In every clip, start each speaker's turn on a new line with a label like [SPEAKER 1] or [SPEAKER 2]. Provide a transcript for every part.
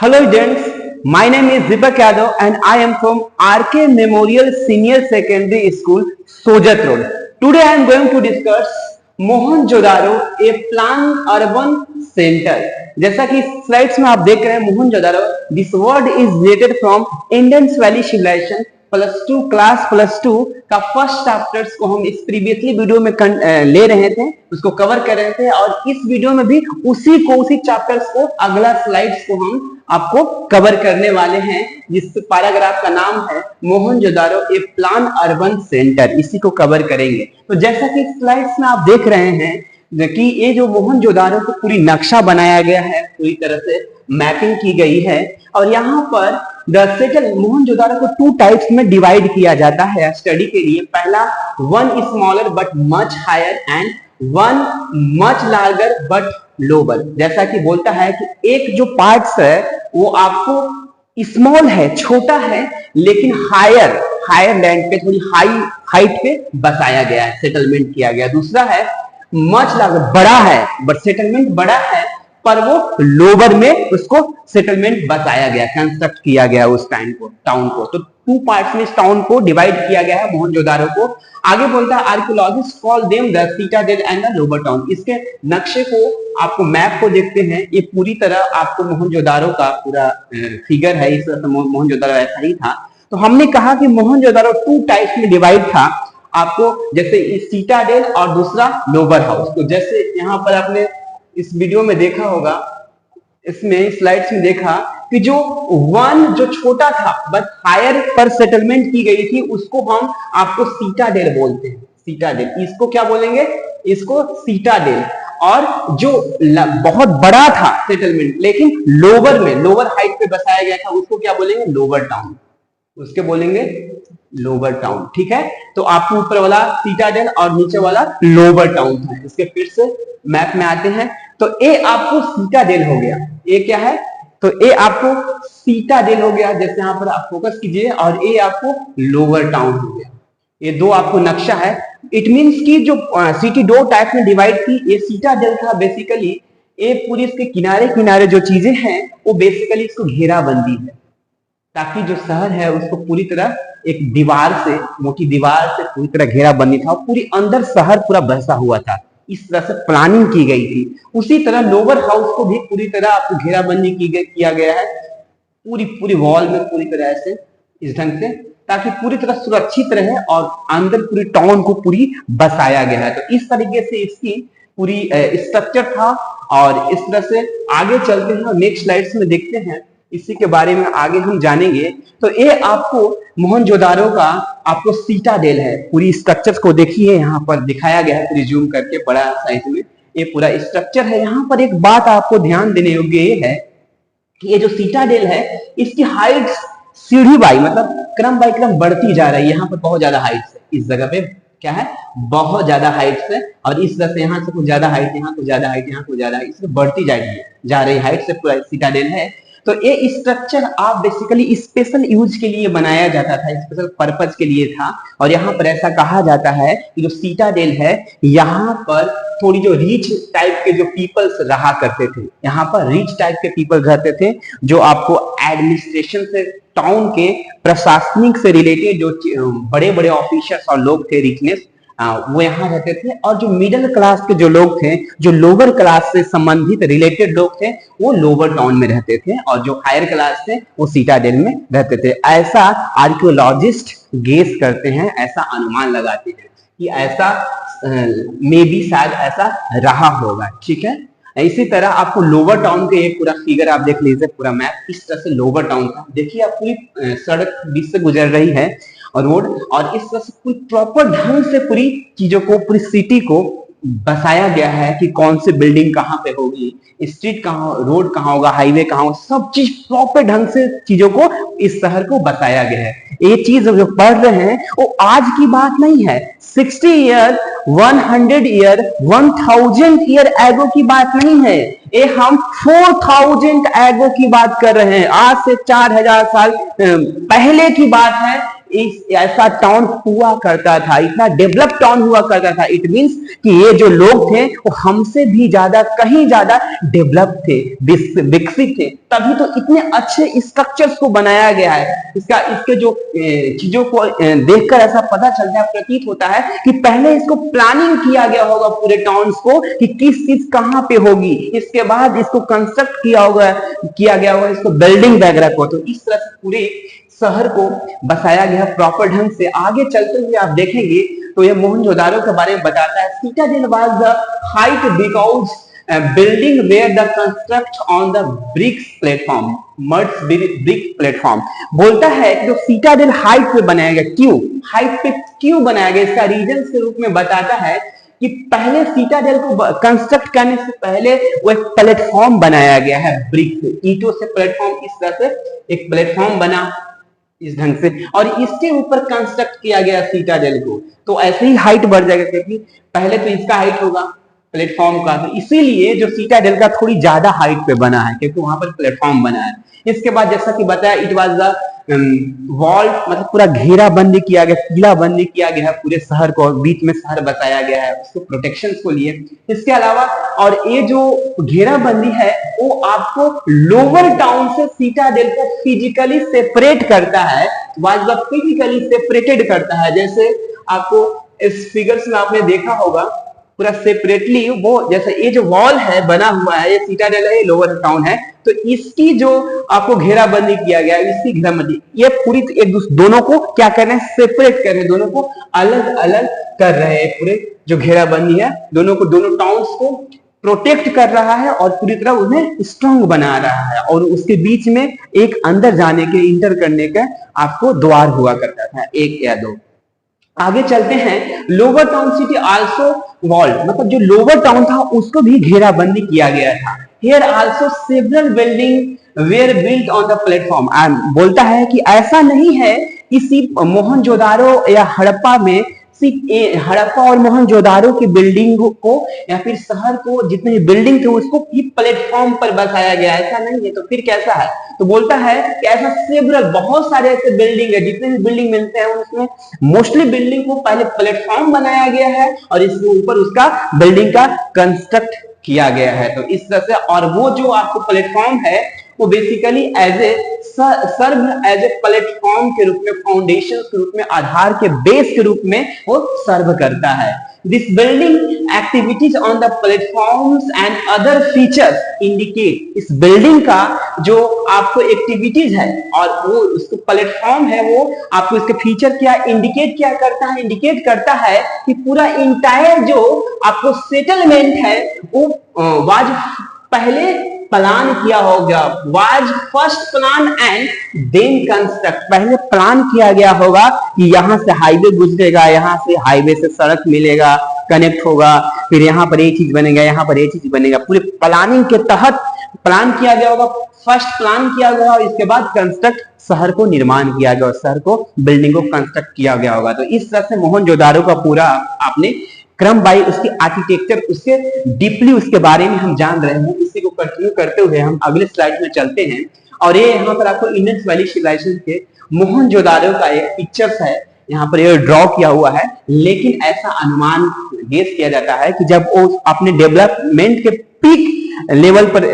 [SPEAKER 1] Hello students, my name is Deepak Yadav and I am from RK Memorial Senior Secondary School, Sojat Road. Today I am going to discuss Mohenjodaro a plan urban centre. जैसा कि slides में आप देख रहे हैं Mohenjodaro, this word is related from Indus valley civilisation +2 class +2 का first chapters को हम इस प्रीवियसली वीडियो में ले रहे थे, उसको कवर कर रहे थे और इस वीडियो में भी उसी चैप्टर्स को अगला स्लाइड्स को हम आपको कवर करने वाले हैं, जिस पैराग्राफ का नाम है Mohenjodaro a plan urban centre. इसी को कवर करेंगे। तो जैसा कि स्लाइड्स में आप देख रहे हैं कि ये जो मोहनजोदारो को पूरी नक्शा बनाया गया है, पूरी तरह से मैपिंग की गई है और यहाँ पर मोहनजोदारो को 2 टाइप्स में डिवाइड किया जाता है स्टडी के लिए। पहला, 1 smaller but much higher and 1 much larger but lower. जैसा कि बोलता है कि एक जो पार्ट्स है वो आपको स्मॉल है, छोटा है, लेकिन हायर लैंड पे, थोड़ी हाइट पे बसाया गया है, सेटलमेंट किया गया। दूसरा है मच लार्जर, बड़ा है बट सेटलमेंट बड़ा है पर वो लोअर में उसको सेटलमेंट बसाया गया, कंस्ट्रक्ट किया गया उस टाउन को। तो 2 पार्ट्स में इस टाउन को डिवाइड किया गया है मोहनजोदारो को। आगे बोलता है archaeologist call them the Citadel and the lower town. इसके नक्शे को, आपको मैप को देखते हैं, ये पूरी तरह आपको मोहनजोदारो का पूरा फिगर है। इस तरह से मोहनजोदारो ऐसा ही था। तो हमने कहा कि मोहनजोदारो 2 टाइप्स में डिवाइड था, आपको जैसे सिटाडेल और दूसरा लोअर हाउस। तो जैसे यहाँ पर आपने इस वीडियो में देखा होगा, इसमें स्लाइड्स में देखा कि जो 1 जो छोटा था बट हायर पर सेटलमेंट की गई थी, उसको हम आपको सिटाडेल बोलते हैं। सिटाडेल, इसको क्या बोलेंगे? इसको सिटाडेल। और जो बहुत बड़ा था सेटलमेंट लेकिन लोअर में, लोअर हाइट पे बसाया गया था, उसको क्या बोलेंगे? Lower town. उसके बोलेंगे लोअर टाउन। ठीक है, तो आपको ऊपर वाला सिटाडेल और नीचे वाला लोअर टाउन था। इसके फिर से मैप में आते हैं। तो ए आपको सिटाडेल हो गया। ए क्या है? तो ए आपको सिटाडेल हो गया, जैसे यहां पर आप फोकस कीजिए, और ए आपको लोअर टाउन हो गया। ये 2 आपको नक्शा है। इट मींस कि जो सिटी 2 टाइप में डिवाइड की, ये सिटाडेल था बेसिकली। ए पूरी इसके किनारे किनारे जो चीजें हैं वो बेसिकली इसको घेराबंदी है, ताकि जो शहर है उसको पूरी तरह एक दीवार से, मोटी दीवार से पूरी तरह घेराबंदी था। पूरी अंदर शहर पूरा बसा हुआ था, इस तरह से प्लानिंग की गई थी। उसी तरह लोअर हाउस को भी पूरी तरह आपको घेराबंदी किया गया है, पूरी वॉल में पूरी तरह ऐसे, इस ढंग से, ताकि पूरी तरह सुरक्षित रहे और अंदर पूरी टाउन को पूरी बसाया गया है। तो इस तरीके से इसकी पूरी स्ट्रक्चर था। और इस तरह से आगे चलते हैं, नेक्स्ट स्लाइड्स में देखते हैं, इसी के बारे में आगे हम जानेंगे। तो ये आपको मोहनजोदारो का आपको सिटाडेल है। पूरी स्ट्रक्चर को देखिए, यहाँ पर दिखाया गया है पूरी जूम करके बड़ा साइज में, ये पूरा स्ट्रक्चर है। यहाँ पर एक बात आपको ध्यान देने योग्य ये है कि ये जो सिटाडेल है, इसकी हाइट सीढ़ी बाई, मतलब क्रम बाई क्रम बढ़ती जा रही है। यहाँ पर बहुत ज्यादा हाइट है, इस जगह पे क्या है, बहुत ज्यादा हाइट है। और इस तरह से यहाँ से कुछ ज्यादा हाइट, यहाँ कुछ ज्यादा हाइट, यहाँ कुछ ज्यादा हाइट, इसमें बढ़ती जा रही हाइट से पूरा सिटाडेल है। तो ये स्ट्रक्चर आप बेसिकली स्पेशल यूज के लिए बनाया जाता था, स्पेशल पर्पज के लिए था। और यहाँ पर ऐसा कहा जाता है कि जो सिटाडेल है, यहाँ पर थोड़ी जो रिच टाइप के जो पीपल्स रहा करते थे, यहाँ पर रिच टाइप के पीपल रहते थे, जो आपको एडमिनिस्ट्रेशन से, टाउन के प्रशासनिक से रिलेटेड जो बड़े बड़े ऑफिसर्स और लोग थे, रिचनेस, वो यहाँ रहते थे। और जो मिडिल क्लास के जो लोग थे, जो लोअर क्लास से संबंधित रिलेटेड लोग थे, वो लोअर टाउन में रहते थे। और जो हायर क्लास थे वो सिटाडेल में रहते थे। ऐसा आर्कियोलॉजिस्ट गेस करते हैं, ऐसा अनुमान लगाते हैं कि ऐसा मे बी शायद ऐसा रहा होगा। ठीक है, इसी तरह आपको लोअर टाउन के एक पूरा फिगर आप देख लीजिए, पूरा मैप इस तरह से लोअर टाउन था। देखिए आप पूरी सड़क बीच से गुजर रही है और रोड, और इस तरह से पूरी प्रॉपर ढंग से पूरी चीजों को, पूरी सिटी को बसाया गया है कि कौन सी बिल्डिंग कहाँ पे होगी, स्ट्रीट कहाँ, रोड कहाँ होगा, हाईवे कहाँ होगा, सब चीज प्रॉपर ढंग से चीजों को, इस शहर को बसाया गया है। ये चीज जो पढ़ रहे हैं वो आज की बात नहीं है, 60 ईयर, 100 ईयर, 1000 ईयर एगो की बात नहीं है। ये हम 4000 एगो की बात कर रहे हैं। आज से 4000 साल पहले की बात है। इस ऐसा टाउन हुआ करता था, इतना डेवलप टाउन हुआ करता था। इट मींस कि ये जो लोग थे वो हमसे भी ज्यादा, कहीं ज्यादा डेवलप थे, विकसित थे, तभी तो इतने अच्छे स्ट्रक्चर्स को बनाया गया है। इसके जो चीजों को देखकर ऐसा पता चलता है, प्रतीत होता है कि पहले इसको प्लानिंग किया गया होगा पूरे टाउन्स को कि किस चीज कहां पे होगी, इसके बाद इसको कंस्ट्रक्ट किया गया होगा इसको बिल्डिंग वगैरह को। तो इस तरह से पूरे शहर को बसाया गया प्रॉपर ढंग से। आगे चलते हुए आप देखेंगे तो ये मोहनजोदारो के बारे में बताता है। Citadel was the height because building where the construct on the bricks platform, mud brick platform। बोलता है कि जो सीटाडेल हाइट पे बनाया गया, क्यों हाइट पे क्यों बनाया गया, इसका रीजन के रूप में बताता है कि पहले सीटाडेल को कंस्ट्रक्ट करने से पहले वो एक प्लेटफॉर्म बनाया गया है, ब्रिक से, ईंटों से प्लेटफॉर्म, इस तरह से एक प्लेटफॉर्म बना इस ढंग से, और इसके ऊपर कंस्ट्रक्ट किया गया सीटाडेल को। तो ऐसे ही हाइट बढ़ जाएगा, क्योंकि पहले तो इसका हाइट होगा प्लेटफॉर्म का, तो इसीलिए जो सीटाडेल का थोड़ी ज्यादा हाइट पे बना है, क्योंकि वहां पर प्लेटफॉर्म बना है। इसके बाद जैसा कि बताया, इट वाज द वॉल, मतलब पूरा घेराबंदी किया गया, किलाबंदी किया गया है पूरे शहर को, बीच में शहर बसाया गया है उसको प्रोटेक्शन को लिए। इसके अलावा और ये जो घेराबंदी है वो आपको लोअर टाउन से सीटाडेल को फिजिकली सेपरेट करता है, वाज द फिजिकली सेपरेटेड करता है। जैसे आपको इस फिगर्स में आपने देखा होगा पूरा सेपरेटली, वो जैसे ये जो वॉल है बना हुआ है, ये सीटाडेल है, ये लोअर टाउन है, तो इसकी जो आपको घेराबंदी किया गया है, इसकी घेराबंदी, ये पूरी एक दूसरे दोनों को क्या कर रहे हैं, सेपरेट कर रहे हैं, दोनों को अलग अलग कर रहे हैं। पूरे जो घेराबंदी है दोनों को, दोनों टाउन्स को प्रोटेक्ट कर रहा है और पूरी तरह उन्हें स्ट्रांग बना रहा है। और उसके बीच में एक अंदर जाने के, इंटर करने का आपको द्वार हुआ करता था, एक या दो। आगे चलते हैं, lower town city also walled, मतलब जो लोअर टाउन था उसको भी घेराबंदी किया गया था। Here also several building were built on the platform. बोलता है कि ऐसा नहीं है कि सिर्फ मोहनजोदारो या हड़प्पा में, सिर्फ हड़प्पा और मोहनजोदारो की बिल्डिंग को या फिर शहर को जितने भी बिल्डिंग थे उसको प्लेटफॉर्म पर बसाया गया, ऐसा नहीं है। तो फिर कैसा है, तो बोलता है कि ऐसा सेवरल, बहुत सारे ऐसे बिल्डिंग है, जितने भी बिल्डिंग मिलते हैं उसमें मोस्टली बिल्डिंग को पहले प्लेटफॉर्म बनाया गया है और इसके ऊपर उसका बिल्डिंग का कंस्ट्रक्ट किया गया है। तो इस तरह से, और वो जो आपको प्लेटफॉर्म है वो basically as a serve as a platform के रूप में, फाउंडेशन के रूप में, आधार के बेस के रूप में वो सर्व करता है। This building activities on the platforms and other features indicate, इस बिल्डिंग का जो आपको एक्टिविटीज है और वो उसको प्लेटफॉर्म है, वो आपको इसके फीचर क्या इंडिकेट क्या करता है, इंडिकेट करता है कि पूरा इंटायर जो आपको सेटलमेंट है वो वाज पहले प्लान किया होगा, was first plan and then construct, पहले प्लान किया गया होगा कि यहाँ से हाईवे गुजरेगा, यहाँ से हाईवे से सड़क मिलेगा, कनेक्ट होगा, फिर यहाँ पर ये चीज बनेगा, यहाँ पर ये चीज बनेगा, पूरे प्लानिंग के तहत प्लान किया गया होगा, फर्स्ट प्लान किया गया और इसके बाद कंस्ट्रक्ट, शहर को निर्माण किया गया और शहर को, बिल्डिंग को कंस्ट्रक्ट किया गया होगा। तो इस तरह से मोहनजोदारो का पूरा आपने क्रम बाई उसकी आर्किटेक्चर, उसके डीपली उसके बारे में हम जान रहे हैं। इसी को कंटिन्यू करते हुए हम अगले स्लाइड में चलते हैं, और ये यहाँ पर आपको इंडस वैली सिविलाइजेशन के मोहनजोदारो का एक पिक्चर्स है, यहाँ पर ये ड्रॉ किया हुआ है। लेकिन ऐसा अनुमान गेस किया जाता है कि जब वो अपने डेवलपमेंट के पीक लेवल पर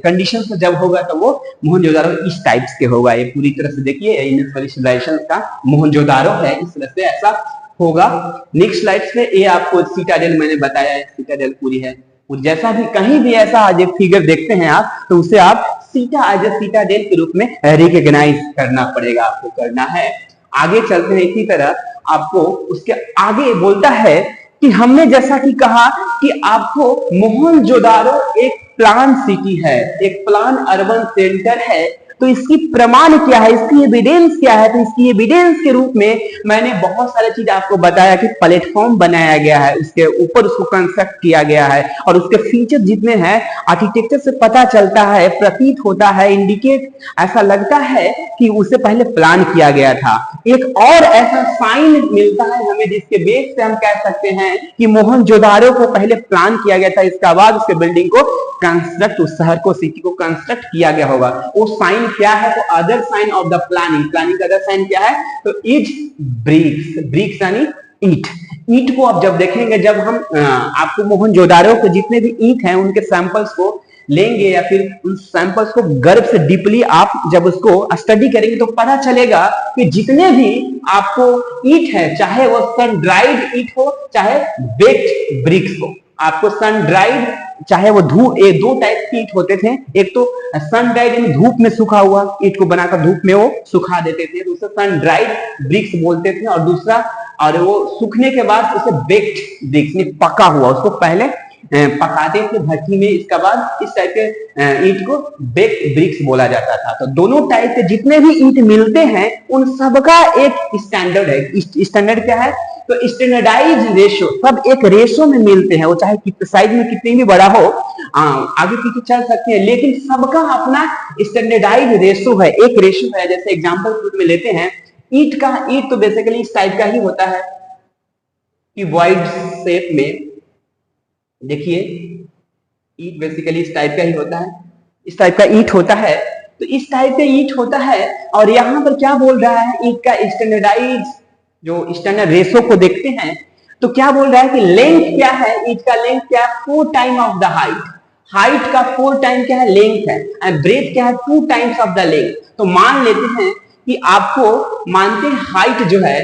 [SPEAKER 1] कंडीशन में जब होगा तो वो मोहनजोदारो इस टाइप्स के होगा। ये पूरी तरह से देखिए इंडस वैली सिविलाइजेशन का मोहनजोदारो है, इस तरह से ऐसा होगा। नेक्स्ट स्लाइड्स में ये आपको सीटाडेल मैंने बताया है, सीटाडेल पूरी है। जैसा भी कहीं भी ऐसा आज एक फिगर देखते हैं आप, तो उसे आप सीटाडेल के रूप में रिकॉग्नाइज करना पड़ेगा, आपको करना है। आगे चलते हैं, इसी तरह आपको उसके आगे बोलता है कि हमने जैसा कि कहा कि आपको मोहनजोदारो एक प्लान सिटी है, एक प्लान अर्बन सेंटर है, तो इसकी प्रमाण क्या है, इसकी एविडेंस क्या है। तो इसकी एविडेंस के रूप में मैंने बहुत सारे चीज आपको बताया कि प्लेटफॉर्म बनाया गया है, उसके ऊपर उसको कंस्ट्रक्ट किया गया है और उसके फीचर जितने हैं आर्किटेक्चर से पता चलता है, प्रतीत होता है, इंडिकेट ऐसा लगता है कि उसे पहले प्लान किया गया था। एक और ऐसा साइन मिलता है हमें जिसके बेस से हम कह सकते हैं कि मोहनजोदारो को पहले प्लान किया गया था, इसके बाद उसके बिल्डिंग को कंस्ट्रक्ट, उस शहर को, सिटी को कंस्ट्रक्ट किया गया होगा। वो साइन क्या है, तो other sign of the planning, planning का अदर साइन क्या है, तो ईट ब्रिक्स, ब्रिक्स यानी ईट। ईट को आप जब देखेंगे, जब हम आपको मोहनजोदारो के जितने भी ईट हैं उनके सैंपल्स को लेंगे या फिर उन सैंपल्स को गर्भ से डीपली आप जब उसको स्टडी करेंगे तो पता चलेगा कि जितने भी आपको ईट है, चाहे वो सन ड्राइड ईट हो चाहे बेक्ड ब्रिक्स हो, आपको सन ड्राइड चाहे वो धूप, ये दो टाइप की ईट होते थे, एक तो सन ड्राइड यानी धूप में सूखा हुआ ईट को बनाकर धूप में वो सुखा देते थे, दूसरा सन ड्राइड ब्रिक्स बोलते थे, और दूसरा और वो सूखने के बाद उसे बेक्ड ब्रिक्स यानी पका हुआ, उसको पहले पकाते थे भट्टी में, इसके बाद इस टाइप के ईंट को बेक्ड ब्रिक्स बोला जाता था। तो दोनों टाइप के जितने भी ईंट मिलते हैं उन सबका एक स्टैंडर्ड है। स्टैंडर्ड क्या है, तो स्टैंडर्डाइज रेशो, सब एक रेशो में मिलते हैं, वो चाहे साइज में कितनी भी बड़ा हो, आगे पीछे चल सकते हैं, लेकिन सबका अपना स्टैंडर्डाइज रेशो है, एक रेशो है। जैसे एग्जांपल के रूप में लेते हैं ईंट का, ईंट तो बेसिकली इस टाइप का ही होता है कि वाइड शेप में, देखिए ईंट बेसिकली इस टाइप का ही होता है, इस टाइप का ईंट होता है, तो इस टाइप का ईंट होता है। और यहाँ पर क्या बोल रहा है, ईंट का स्टैंडर्डाइज जो स्टैंडर्ड रेशो को देखते हैं तो क्या बोल रहा है कि लेंथ क्या है, ईंट का लेंथ क्या है, 4 time of the height, height का 4 टाइम क्या है लेंथ है, एंड ब्रेथ क्या है 2 टाइम्स ऑफ द लेंथ। तो मान लेते हैं कि आपको मानते हैं हाइट जो है,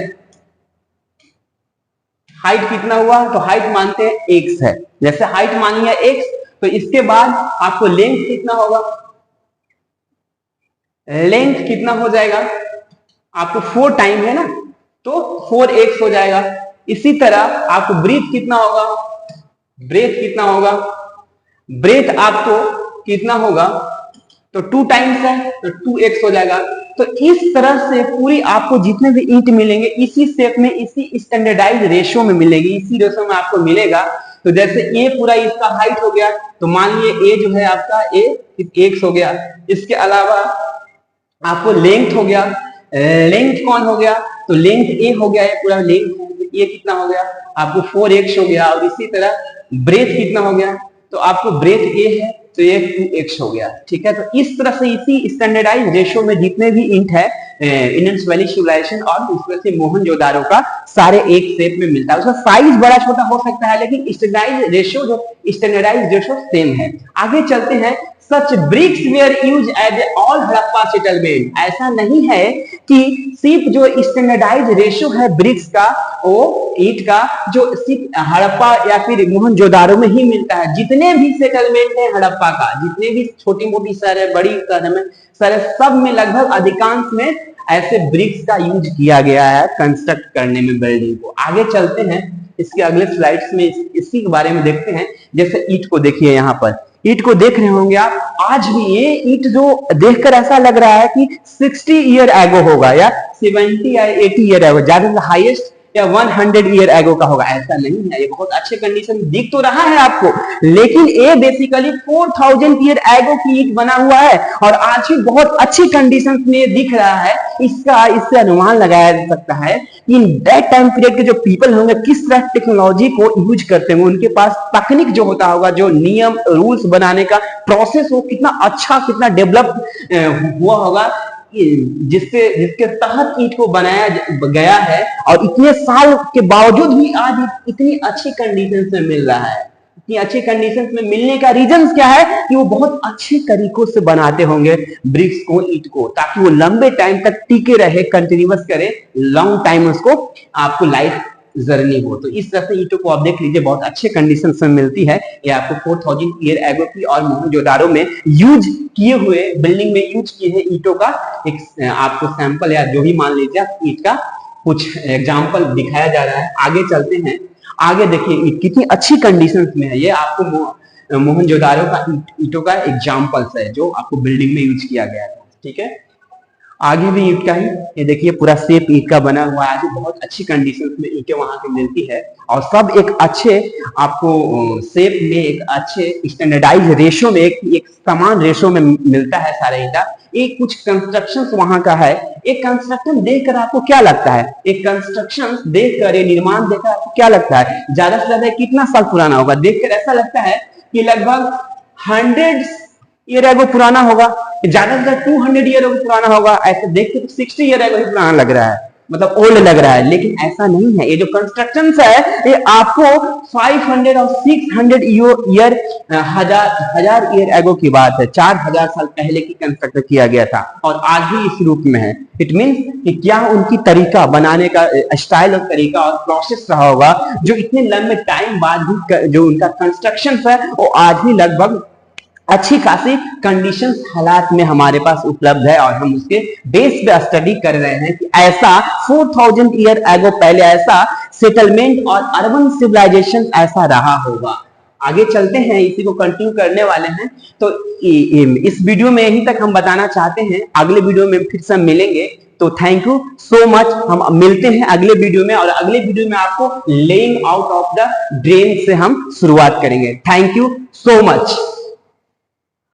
[SPEAKER 1] हाइट कितना हुआ, तो हाइट मानते हैं x है, जैसे हाइट मान लिया x, तो इसके बाद आपको लेंथ कितना होगा, लेंथ कितना हो जाएगा, आपको 4 टाइम है ना, तो 4x हो जाएगा। इसी तरह आपको ब्रीथ कितना होगा, ब्रेथ कितना होगा, ब्रेथ आपको कितना होगा, तो 2 टाइम्स है तो 2x हो जाएगा। तो इस तरह से पूरी आपको जितने भी ईंट मिलेंगे इसी शेप में, इसी स्टैंडर्डाइज रेशियो में मिलेगी, इसी रेशियो में आपको मिलेगा। तो जैसे ए पूरा इसका हाइट हो गया, तो मान लीजिए ए जो है आपका ए x हो गया, इसके अलावा आपको लेंथ हो गया, लेंथ कौन हो गया, तो लेंथ ए हो गया, ये पूरा लेंथ है, तो ये कितना हो गया आपको 4x हो गया। और इसी तरह ब्रेथ कितना हो गया, तो आपको ब्रेथ ए है तो ये 2x हो गया, ठीक है। तो इस तरह से इसी स्टैंडर्डाइज रेशियो में जितने भी इंट है इंडस वैली सिविलाइजेशन और उसमें से मोहनजोदारो का सारे एक शेप में मिलता है। उसका साइज बड़ा छोटा हो सकता है लेकिन स्टैंडर्डाइज रेशियो जो स्टैंडर्डाइज रेशियो सेम है। आगे चलते हैं, such bricks were use as all Harappa settlement. ऐसा नहीं है कि सिर्फ जो स्टैंडर्डाइज रेशियो है ब्रिक्स का, वो ईंट का, जो सिर्फ हड़प्पा या फिर मोहनजोदारो में ही मिलता है। जितने भी सेटलमेंट है हड़प्पा का, जितने भी छोटी मोटी शहर है, बड़ी शहर है, सब में लगभग अधिकांश में ऐसे ब्रिक्स का यूज किया गया है कंस्ट्रक्ट करने में बिल्डिंग को। आगे चलते हैं, इसके अगले स्लाइड्स में इसी के बारे में देखते हैं। जैसे ईंट को देखिए, यहाँ पर ईंट को देख रहे होंगे आप, आज भी ये ईंट जो देखकर ऐसा लग रहा है कि 60 ईयर एगो होगा या 70 या 80 ईयर एगो, ज्यादा से हाईएस्ट या 100 ईयर एगो का होगा, ऐसा नहीं है। ये बहुत अच्छे कंडीशन दिख तो रहा है आपको, लेकिन ये बेसिकली 4000 ईयर एगो की ईंट बना हुआ है और आज भी बहुत अच्छी कंडीशन में दिख रहा है। इससे अनुमान लगाया जा सकता है कि इन दैट टाइम पीरियड के जो पीपल होंगे किस तरह टेक्नोलॉजी को यूज करते होंगे, उनके पास तकनीक जो होता होगा, जो नियम रूल्स बनाने का प्रोसेस हो कितना अच्छा, कितना डेवलप हुआ होगा, जिसके तहत ईंट को बनाया गया है। और इतने साल के बावजूद भी आज इतनी अच्छी कंडीशन में मिल रहा है। इतनी अच्छी कंडीशन में मिलने का रीजन क्या है कि वो बहुत अच्छे तरीकों से बनाते होंगे ब्रिक्स को, ईंट को, ताकि वो लंबे टाइम तक टिके रहे, कंटिन्यूअस करे, लॉन्ग टाइम उसको आपको लाइफ जर्नी हो। तो इस तरह से ईंटों को आप देख लीजिए, बहुत अच्छे कंडीशन में मिलती है। ये आपको 4000 ईयर एगो की और मोहनजोदारो में यूज किए हुए, बिल्डिंग में यूज किए हैं ईंटों का एक आपको सैंपल या जो भी मान लीजिए ईंट का कुछ एग्जाम्पल दिखाया जा रहा है। आगे चलते हैं, आगे देखिए ईंट कितनी अच्छी कंडीशन में है। ये आपको मोहनजोदारो का ईंटों का एग्जाम्पल्स है जो आपको बिल्डिंग में यूज किया गया है, ठीक है। आगे भी ईंट का ही, ये देखिए पूरा शेप ईंट का बना हुआ है, बहुत अच्छी कंडीशन में ईंटें वहां की मिलती है और सब एक अच्छे आपको शेप में, एक अच्छे स्टैंडर्डाइज रेशो में, एक समान रेशो में मिलता है सारा ईंटा। एक कुछ कंस्ट्रक्शन वहां का है। एक कंस्ट्रक्शन देखकर आपको क्या लगता है, एक कंस्ट्रक्शन देखकर, ये निर्माण देखकर आपको क्या लगता है, ज्यादा से ज्यादा कितना साल पुराना होगा? देखकर ऐसा लगता है कि लगभग 100 ईयर एगो पुराना होगा, ज्यादा से ज्यादा 200 ईयर पुराना होगा, ऐसे देख के तो 60 ईयर ही पुराना लग रहा है, मतलब ओल्ड लग रहा है, लेकिन ऐसा नहीं है। ये जो कंस्ट्रक्शन है ये आपको 500 और 600 ईयर हजार ईयर एगो की बात है, 4000 साल पहले की कंस्ट्रक्ट किया गया था और आज भी इस रूप में है। इट मीन्स कि क्या उनकी तरीका बनाने का स्टाइल और तरीका और प्रोसेस रहा होगा जो इतने लंबे टाइम बाद भी जो उनका कंस्ट्रक्शन है वो आज भी लगभग अच्छी खासी कंडीशंस हालात में हमारे पास उपलब्ध है और हम उसके बेस पे स्टडी कर रहे हैं कि ऐसा 4000 ईयर एगो पहले ऐसा सेटलमेंट और अर्बन सिविलाइजेशन ऐसा रहा होगा। आगे चलते हैं, इसी को कंटिन्यू करने वाले हैं। तो इस वीडियो में यहीं तक हम बताना चाहते हैं, अगले वीडियो में फिर से मिलेंगे। तो थैंक यू सो मच, हम मिलते हैं अगले वीडियो में और अगले वीडियो में आपको laying out of the drain से हम शुरुआत करेंगे। Thank you so much.